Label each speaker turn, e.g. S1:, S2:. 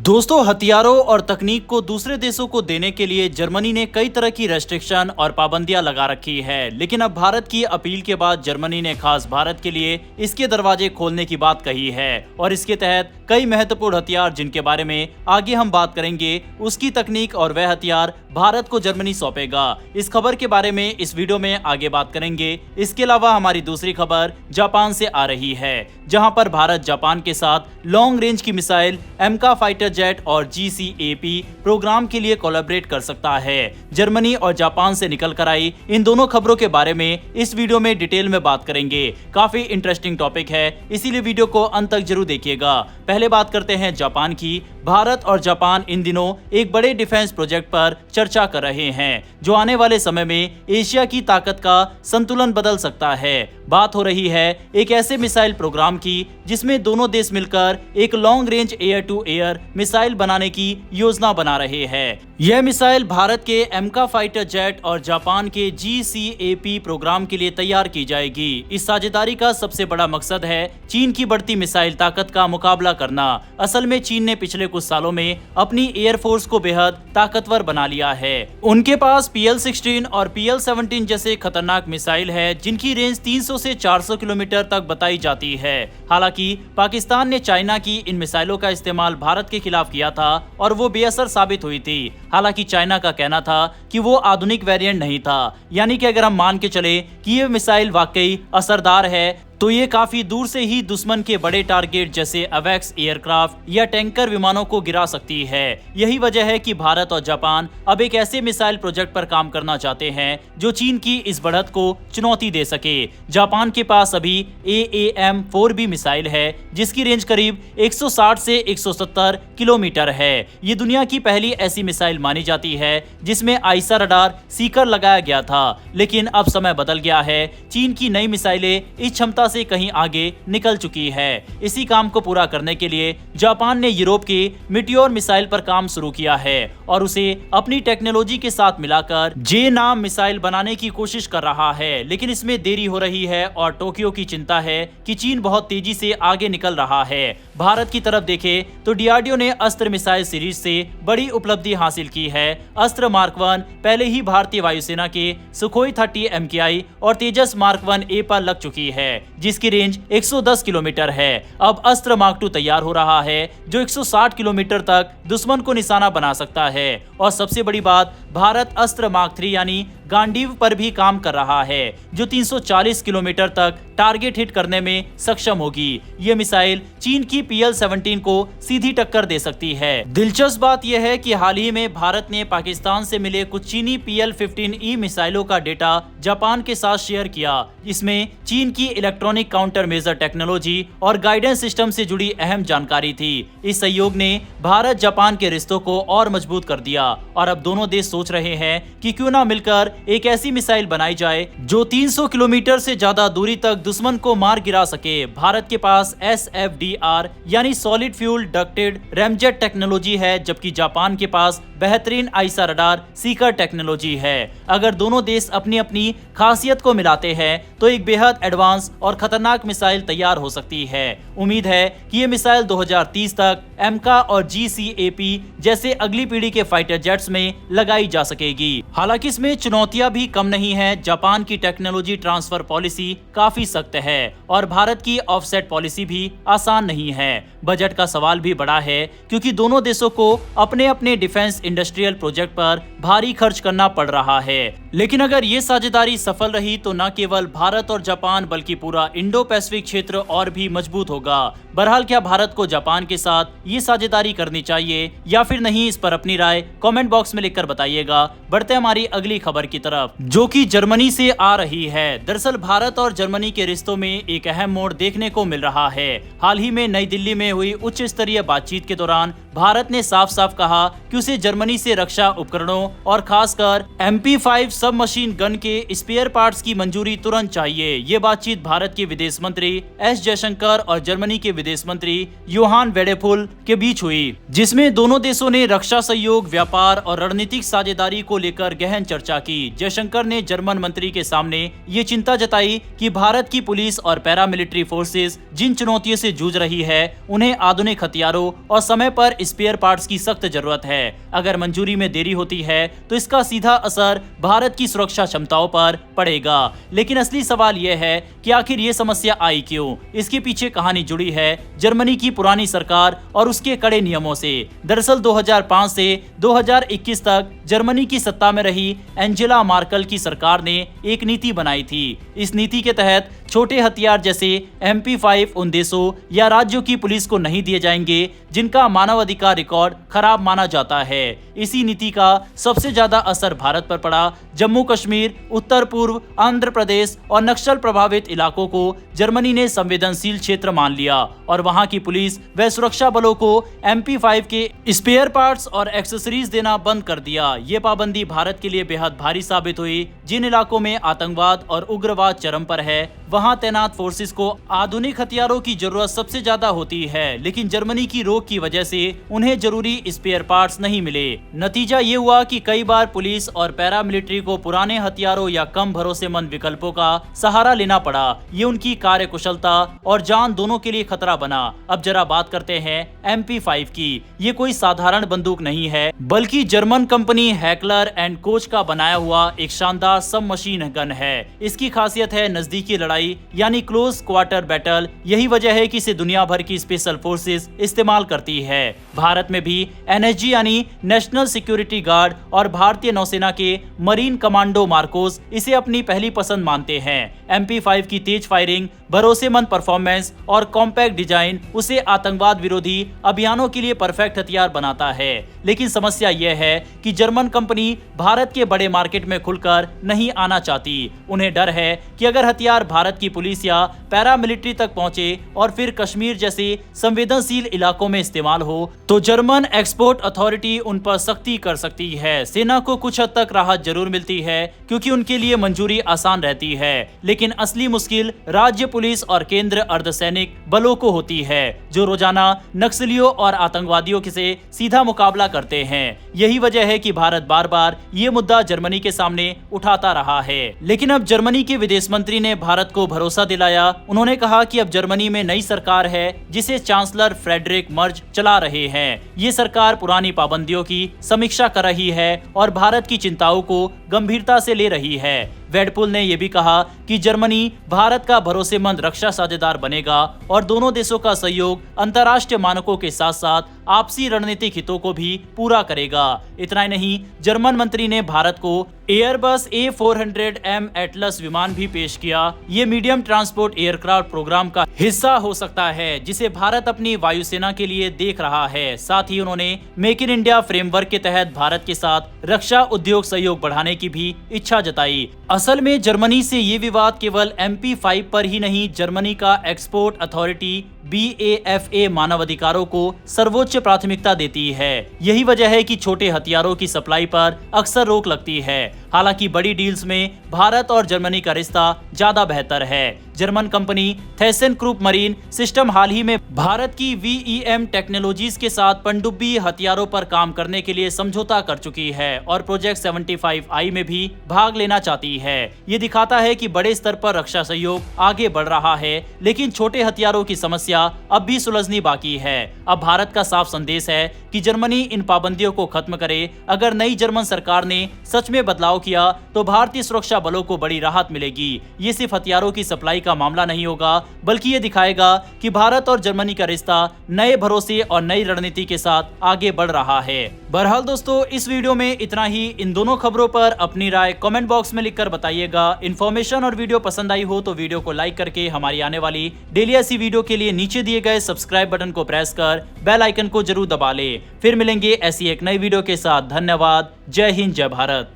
S1: दोस्तों, हथियारों और तकनीक को दूसरे देशों को देने के लिए जर्मनी ने कई तरह की रेस्ट्रिक्शन और पाबंदियां लगा रखी है। लेकिन अब भारत की अपील के बाद जर्मनी ने खास भारत के लिए इसके दरवाजे खोलने की बात कही है और इसके तहत कई महत्वपूर्ण हथियार जिनके बारे में आगे हम बात करेंगे, उसकी तकनीक और वह हथियार भारत को जर्मनी सौंपेगा। इस खबर के बारे में इस वीडियो में आगे बात करेंगे। इसके अलावा हमारी दूसरी खबर जापान से आ रही है, जहां पर भारत जापान के साथ लॉन्ग रेंज की मिसाइल एमका फाइटर जेट और GCAP प्रोग्राम के लिए कोलैबोरेट कर सकता है। जर्मनी और जापान से निकल कर आई इन दोनों खबरों के बारे में इस वीडियो में डिटेल में बात करेंगे। काफी इंटरेस्टिंग टॉपिक है, इसीलिए वीडियो को अंत तक जरूर देखिएगा। पहले बात करते हैं जापान की। भारत और जापान इन दिनों एक बड़े डिफेंस प्रोजेक्ट पर चर्चा कर रहे हैं, जो आने वाले समय में एशिया की ताकत का संतुलन बदल सकता है। बात हो रही है एक ऐसे मिसाइल प्रोग्राम की जिसमें दोनों देश मिलकर एक long range air to air missile बनाने की योजना बना रहे हैं। यह मिसाइल भारत के एमका फाइटर जेट और जापान के GCAP प्रोग्राम के लिए तैयार की जाएगी। इस साझेदारी का सबसे बड़ा मकसद है चीन की बढ़ती मिसाइल ताकत का मुकाबला करना। असल में चीन ने पिछले कुछ सालों में अपनी एयरफोर्स को बेहद ताकतवर बना लिया है। उनके पास PL-16 और PL-17 जैसे खतरनाक मिसाइल है, जिनकी रेंज 300 से 400 किलोमीटर तक बताई जाती है। हालांकि पाकिस्तान ने चाइना की इन मिसाइलों का इस्तेमाल भारत के खिलाफ किया था और वो बेअसर साबित हुई थी। हालांकि चाइना का कहना था कि वो आधुनिक वेरिएंट नहीं था, यानी कि अगर हम मान के चले कि ये मिसाइल वाकई असरदार है तो ये काफी दूर से ही दुश्मन के बड़े टारगेट जैसे अवैक्स एयरक्राफ्ट या टैंकर विमानों को गिरा सकती है। यही वजह है कि भारत और जापान अब एक ऐसे मिसाइल प्रोजेक्ट पर काम करना चाहते हैं जो चीन की इस बढ़त को चुनौती दे सके। जापान के पास अभी AAM-4B मिसाइल है, जिसकी रेंज करीब 160 से 170 किलोमीटर है। ये दुनिया की पहली ऐसी मिसाइल मानी जाती है जिसमें आईसा रडार सीकर लगाया गया था। लेकिन अब समय बदल गया है। चीन की नई मिसाइलें इस क्षमता से कहीं आगे निकल चुकी है। इसी काम को पूरा करने के लिए जापान ने यूरोप के मीटियोर मिसाइल पर काम शुरू किया है और उसे अपनी टेक्नोलॉजी के साथ मिलाकर जे नाम मिसाइल बनाने की कोशिश कर रहा है। लेकिन इसमें देरी हो रही है और टोक्यो की चिंता है कि चीन बहुत तेजी से आगे निकल रहा है। भारत की तरफ देखें तो DRDO ने अस्त्र मिसाइल सीरीज से बड़ी उपलब्धि हासिल की है। अस्त्र मार्क 1 पहले ही भारतीय वायुसेना के सुखोई 30 MKI और तेजस मार्क 1A पर लग चुकी है, जिसकी रेंज 110 किलोमीटर है। अब अस्त्र मार्क 2 तैयार हो रहा है, जो 160 किलोमीटर तक दुश्मन को निशाना बना सकता है। और सबसे बड़ी बात, भारत अस्त्र मार्क 3 यानी गांडीव पर भी काम कर रहा है, जो 340 किलोमीटर तक टारगेट हिट करने में सक्षम होगी। ये मिसाइल चीन की PL-17 को सीधी टक्कर दे सकती है। दिलचस्प बात यह है कि हाल ही में भारत ने पाकिस्तान से मिले कुछ चीनी PL-15E मिसाइलों का डेटा जापान के साथ शेयर किया। इसमें चीन की इलेक्ट्रॉनिक काउंटर मेजर टेक्नोलॉजी और गाइडेंस सिस्टम से जुड़ी अहम जानकारी थी। इस सहयोग ने भारत जापान के रिश्तों को और मजबूत कर दिया और अब दोनों देश सोच रहे हैं कि क्यों ना मिलकर एक ऐसी मिसाइल बनाई जाए जो 300 किलोमीटर से ज्यादा दूरी तक दुश्मन को मार गिरा सके। भारत के पास SFDR यानी solid fuel ducted ramjet technology है, जबकि जापान के पास बेहतरीन आईसा रडार सीकर टेक्नोलॉजी है। अगर दोनों देश अपनी अपनी खासियत को मिलाते हैं तो एक बेहद एडवांस और खतरनाक मिसाइल तैयार हो सकती है। उम्मीद है कि ये मिसाइल 2030 तक एमका और GCAP जैसे अगली पीढ़ी के फाइटर जेट्स में लगाई जा सकेगी। हालांकि इसमें चुनौतियां भी कम नहीं है। जापान की टेक्नोलॉजी ट्रांसफर पॉलिसी काफी सख्त है और भारत की ऑफसेट पॉलिसी भी आसान नहीं है। बजट का सवाल भी बड़ा है, क्योंकि दोनों देशों को अपने अपने डिफेंस इंडस्ट्रियल प्रोजेक्ट पर भारी खर्च करना पड़ रहा है। लेकिन अगर ये साझेदारी सफल रही तो न केवल भारत और जापान बल्कि पूरा इंडो पैसिफिक क्षेत्र और भी मजबूत होगा। बहरहाल, क्या भारत को जापान के साथ ये साझेदारी करनी चाहिए या फिर नहीं, इस पर अपनी राय कमेंट बॉक्स में लिखकर बताइएगा। बढ़ते हमारी अगली खबर की तरफ, जो कि जर्मनी से आ रही है। दरअसल भारत और जर्मनी के रिश्तों में एक अहम मोड़ देखने को मिल रहा है। हाल ही में नई दिल्ली में हुई उच्च स्तरीय बातचीत के दौरान भारत ने साफ साफ कहा कि उसे जर्मनी से रक्षा उपकरणों और खासकर MP5 सब मशीन गन के स्पेयर पार्ट्स की मंजूरी तुरंत चाहिए। ये बातचीत भारत के विदेश मंत्री S जयशंकर और जर्मनी के विदेश मंत्री योहान वेडेफुल के बीच हुई, जिसमें दोनों देशों ने रक्षा सहयोग, व्यापार और रणनीतिक साझेदारी को लेकर गहन चर्चा की। जयशंकर ने जर्मन मंत्री के सामने ये चिंता जताई कि भारत की पुलिस और पैरामिलिट्री फोर्सेस जिन चुनौतियों से जूझ रही है उन्हें आधुनिक हथियारों और समय पर स्पेयर पार्ट्स की सख्त जरूरत है। अगर मंजूरी में देरी होती है तो इसका सीधा असर भारत की सुरक्षा क्षमताओं पर पड़ेगा। लेकिन असली सवाल यह है कि आखिर ये समस्या आई क्यों? इसके पीछे कहानी जुड़ी है जर्मनी की पुरानी सरकार और उसके कड़े नियमों से। दरअसल 2005 से 2021 तक जर्मनी की सत्ता में रही एंजेला मार्केल की सरकार ने एक नीति बनाई थी। इस नीति के तहत छोटे हथियार जैसे MP5 उन देशों या राज्यों की पुलिस को नहीं दिए जाएंगे जिनका मानवाधिकार रिकॉर्ड खराब माना जाता है। इसी नीति का सबसे ज्यादा असर भारत पर पड़ा। जम्मू कश्मीर, उत्तर पूर्व, आंध्र प्रदेश और नक्सल प्रभावित इलाकों को जर्मनी ने संवेदनशील क्षेत्र मान लिया और वहां की पुलिस व सुरक्षा बलों को MP5 के स्पेयर पार्ट्स और एक्सेसरीज देना बंद कर दिया। ये पाबंदी भारत के लिए बेहद भारी साबित हुई। जिन इलाकों में आतंकवाद और उग्रवाद चरम पर है वहां तैनात फोर्सेस को आधुनिक हथियारों की जरूरत सबसे ज्यादा होती है, लेकिन जर्मनी की रोक की वजह से उन्हें जरूरी स्पेयर पार्ट्स नहीं मिले। नतीजा ये हुआ कि कई बार पुलिस और पैरामिलिट्री को पुराने हथियारों या कम भरोसेमंद विकल्पों का सहारा लेना पड़ा। ये उनकी कार्य कुशलता और जान दोनों के लिए खतरा बना। अब जरा बात करते हैं MP5 की। ये कोई साधारण बंदूक नहीं है, बल्कि German company heckler and coach का बनाया हुआ एक शानदार सब मशीन गन है। इसकी खासियत है नजदीकी लड़ाई यानी क्लोज क्वार्टर बैटल। यही वजह है कि इसे दुनिया भर की स्पेशल फोर्सेस इस्तेमाल करती है। भारत में भी NSG यानी नेशनल सिक्योरिटी गार्ड और भारतीय नौसेना के मरीन कमांडो मार्कोस इसे अपनी पहली पसंद मानते हैं। MP5 की तेज फायरिंग, भरोसेमंद परफॉर्मेंस और कॉम्पैक्ट डिजाइन उसे आतंकवाद विरोधी अभियानों के लिए परफेक्ट हथियार बनाता है। लेकिन समस्या यह है कि जर्मन कंपनी भारत के बड़े मार्केट में खुलकर नहीं आना चाहती। उन्हें डर है कि अगर हथियार भारत की पुलिस या पैरामिलिट्री तक पहुंचे और फिर कश्मीर जैसे संवेदनशील इलाकों में इस्तेमाल हो तो जर्मन एक्सपोर्ट अथॉरिटी उन पर सख्ती कर सकती है। सेना को कुछ हद तक राहत जरूर मिलती है क्योंकि उनके लिए मंजूरी आसान रहती है, लेकिन असली मुश्किल राज्य पुलिस और केंद्र अर्धसैनिक बलों को होती है जो रोजाना नक्सलियों और आतंकवादियों से सीधा मुकाबला करते हैं। यही वजह है कि भारत बार बार ये मुद्दा जर्मनी के सामने उठाता रहा है। लेकिन अब जर्मनी के विदेश मंत्री ने भारत को भरोसा दिलाया। उन्होंने कहा कि अब जर्मनी में नई सरकार है जिसे चांसलर फ्रेडरिक मर्ज चला रहे हैं। ये सरकार पुरानी पाबंदियों की समीक्षा कर रही है और भारत की चिंताओं को गंभीरता से ले रही है। वेडपुल ने यह भी कहा कि जर्मनी भारत का भरोसेमंद रक्षा साझेदार बनेगा और दोनों देशों का सहयोग अंतर्राष्ट्रीय मानकों के साथ साथ आपसी रणनीतिक हितों को भी पूरा करेगा। इतना ही नहीं, जर्मन मंत्री ने भारत को एयरबस A400M एटलस विमान भी पेश किया। ये मीडियम ट्रांसपोर्ट एयरक्राफ्ट प्रोग्राम का हिस्सा हो सकता है जिसे भारत अपनी वायुसेना के लिए देख रहा है। साथ ही उन्होंने मेक इन इंडिया फ्रेमवर्क के तहत भारत के साथ रक्षा उद्योग सहयोग बढ़ाने की भी इच्छा जताई। असल में जर्मनी से ये विवाद केवल MP5 पर ही नहीं, जर्मनी का एक्सपोर्ट अथॉरिटी BAFA मानवाधिकारों को सर्वोच्च प्राथमिकता देती है। यही वजह है कि छोटे हथियारों की सप्लाई पर अक्सर रोक लगती है। हालांकि बड़ी डील्स में भारत और जर्मनी का रिश्ता ज्यादा बेहतर है। जर्मन कंपनी थेसेनक्रूप मरीन सिस्टम हाल ही में भारत की VEM टेक्नोलॉजीज के साथ पनडुब्बी हथियारों पर काम करने के लिए समझौता कर चुकी है और प्रोजेक्ट 75I में भी भाग लेना चाहती है। ये दिखाता है कि बड़े स्तर पर रक्षा सहयोग आगे बढ़ रहा है, लेकिन छोटे हथियारों की समस्या अब भी सुलझनी बाकी है। अब भारत का साफ संदेश है कि जर्मनी इन पाबंदियों को खत्म करे। अगर नई जर्मन सरकार ने सच में बदलाव किया तो भारतीय सुरक्षा बलों को बड़ी राहत मिलेगी। ये सिर्फ हथियारों की सप्लाई का मामला नहीं होगा, बल्कि ये दिखाएगा कि भारत और जर्मनी का रिश्ता नए भरोसे और नई रणनीति के साथ आगे बढ़ रहा है। बहरहाल दोस्तों, इस वीडियो में इतना ही। इन दोनों खबरों पर अपनी राय कमेंट बॉक्स में लिखकर बताइएगा। इन्फॉर्मेशन और वीडियो पसंद आई हो तो वीडियो को लाइक करके हमारी आने वाली डेली ऐसी वीडियो के लिए नीचे दिए गए सब्सक्राइब बटन को प्रेस कर बेल आइकन को जरूर दबा ले। फिर मिलेंगे ऐसी एक नई वीडियो के साथ। धन्यवाद। जय हिंद, जय भारत।